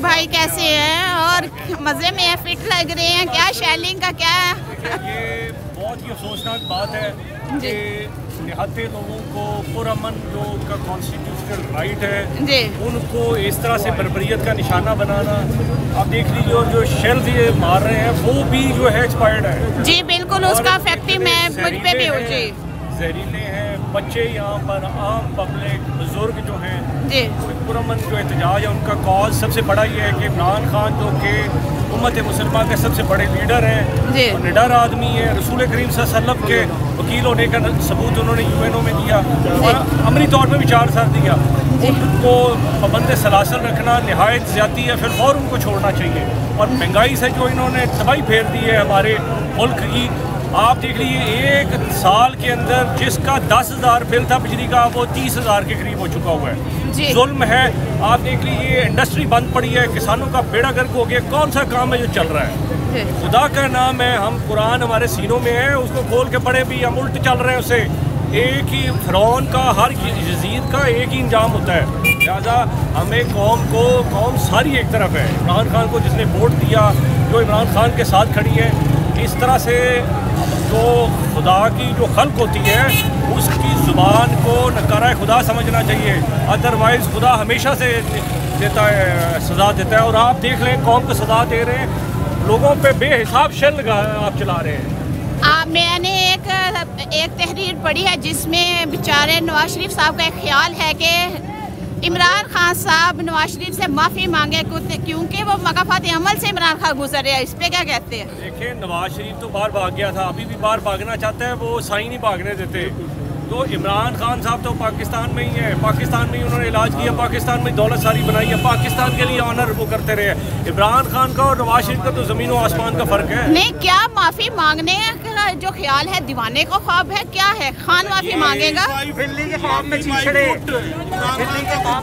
भाई कैसे हैं और मज़े में है, फिट लग रहे हैं, क्या शेलिंग का क्या है? ये बहुत ही अफसोसनाक बात है कि देहाती लोगों को पुरअमन जो उनका कॉन्स्टिट्यूशनल राइट है जी उनको इस तरह से बर्बरियत का निशाना बनाना। आप देख लीजिए, और जो शेल्स ये मार रहे हैं वो भी जो है एक्सपायर्ड है। जी बिल्कुल, उसका इफेक्ट मैं मुझ पे भी हो जी। जहरीले हैं बच्चे, यहाँ पर आम पब्लिक बुजुर्ग जो हैं जी। पुरअमन जो एहतजाज है उनका कॉज सबसे बड़ा ये है कि इमरान खान जो कि उम्मत मुसलमान के सबसे बड़े लीडर हैं और निडर आदमी है, रसूल करीम सल्लल्लाहु अलैहि वसल्लम के वकील होने का सबूत उन्होंने यूएनओ में दिया और अमली तौर पर भी 4 साल दिया। उनको पाबंद सलासल रखना नहायत ज़्यादती है, फिर और उनको छोड़ना चाहिए। और महंगाई से जो इन्होंने तबाही फेर दी है हमारे मुल्क की, आप देख लीजिए एक साल के अंदर जिसका 10,000 बिल था बिजली का वो 30,000 के करीब हो चुका हुआ है। जुल्म है। आप देख लीजिए इंडस्ट्री बंद पड़ी है, किसानों का बेड़ा गर्क हो गया। कौन सा काम है जो चल रहा है? खुदा का नाम है, हम कुरान हमारे सीनों में है, उसको खोल के पढ़े भी हम उल्ट चल रहे हैं उससे। एक ही फ़िरौन का, हर यजीद का एक ही इंजाम होता है। लिहाजा हमें कौम सारी एक तरफ है। इमरान खान को जिसने वोट दिया, जो इमरान खान के साथ खड़ी है, इस तरह से तो खुदा की जो खल्क होती है उसकी ज़ुबान को नकारा खुदा समझना चाहिए। अदरवाइज़ खुदा हमेशा से देता है, सज़ा देता है। और आप देख लें कौम को सज़ा दे रहे हैं, लोगों पे बेहिसाब शेल आप चला रहे हैं। मैंने एक तहरीर पढ़ी है जिसमें बेचारे नवाज शरीफ साहब का एक ख्याल है कि इमरान खान साहब नवाज शरीफ से माफ़ी मांगे क्योंकि वो मकाफात अमल से इमरान खान गुजर रहे हैं। इस पे क्या कहते हैं? देखिए, नवाज शरीफ तो बाहर भाग गया था, अभी भी बाहर भागना चाहता है, वो साई नहीं भागने देते। तो इमरान खान साहब तो पाकिस्तान में ही है, पाकिस्तान में ही उन्होंने इलाज किया, पाकिस्तान में दौलत सारी बनाई है, पाकिस्तान के लिए ऑनर वो करते रहे। इमरान खान का और नवाज शरीफ का तो ज़मीन और आसमान का फ़र्क है। नहीं, क्या माफ़ी मांगने का जो ख्याल है दीवाने को ख्वाब है? क्या है, खान माफ़ी मांगेगा?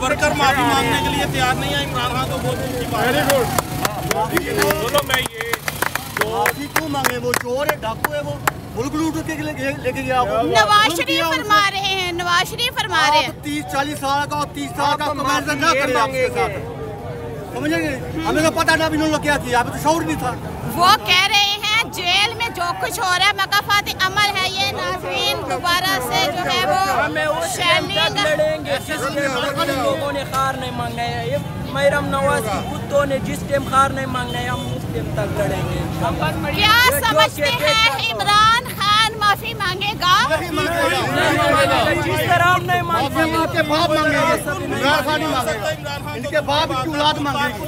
वर्कर माफ़ी मांगने के लिए तैयार नहीं है। इमरान खान तो बहुत बोलो, मैं ये माफ़ी क्यों मांगे? वो चोर है, डाकू है, वो मुल्क लूट के लेके गया। नवाज शरीफ फरमा रहे हैं, नवाज शरीफ फरमा रहे हैं 30-40 साल का और 30 साल का कंपैरिजन ना करें आपके साथ, समझेंगे? हमें तो पता ना इन्होंने क्या किया, हमें तो शौर नहीं था। वो कह रहे हैं जेल में जो कुछ हो रहा है मकाफात अमल है। ये नाज़रीन दोबारा से जो है वो लड़ेंगे जिस लोगों ने खार नहीं मांगा है। ये मैरम नवाज की कुत्तों ने जिस टाइम खार नहीं मांगना है, हम उस टाइम तक लड़ेंगे। क्या समझते हैं इमरान खान माफी मांगेगा? जिस तरह हम नहीं मांगते, इनके बाप मांगेंगे, इमरान खान नहीं मांगेगा, इनके बाप की औलाद मांगेगी।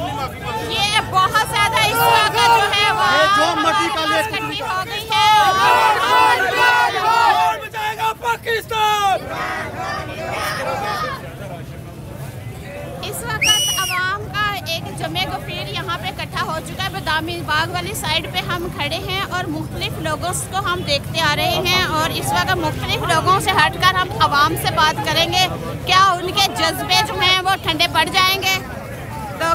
ये बहुत ज्यादा इस वक्त जो है वो जो मर्जी का ले इकट्ठी हो गई है। पाकिस्तान इस वक्त अवाम का एक जमे को फिर यहाँ पे इकट्ठा हो चुका है। बदामी बाग वाली साइड पे हम खड़े हैं और मुख्तलिफ लोगों को हम देखते आ रहे हैं और इस वक्त मुख्तलिफ लोगों से हटकर हम अवाम से बात करेंगे। क्या उनके जज्बे जो हैं वो ठंडे पड़ जाएंगे? तो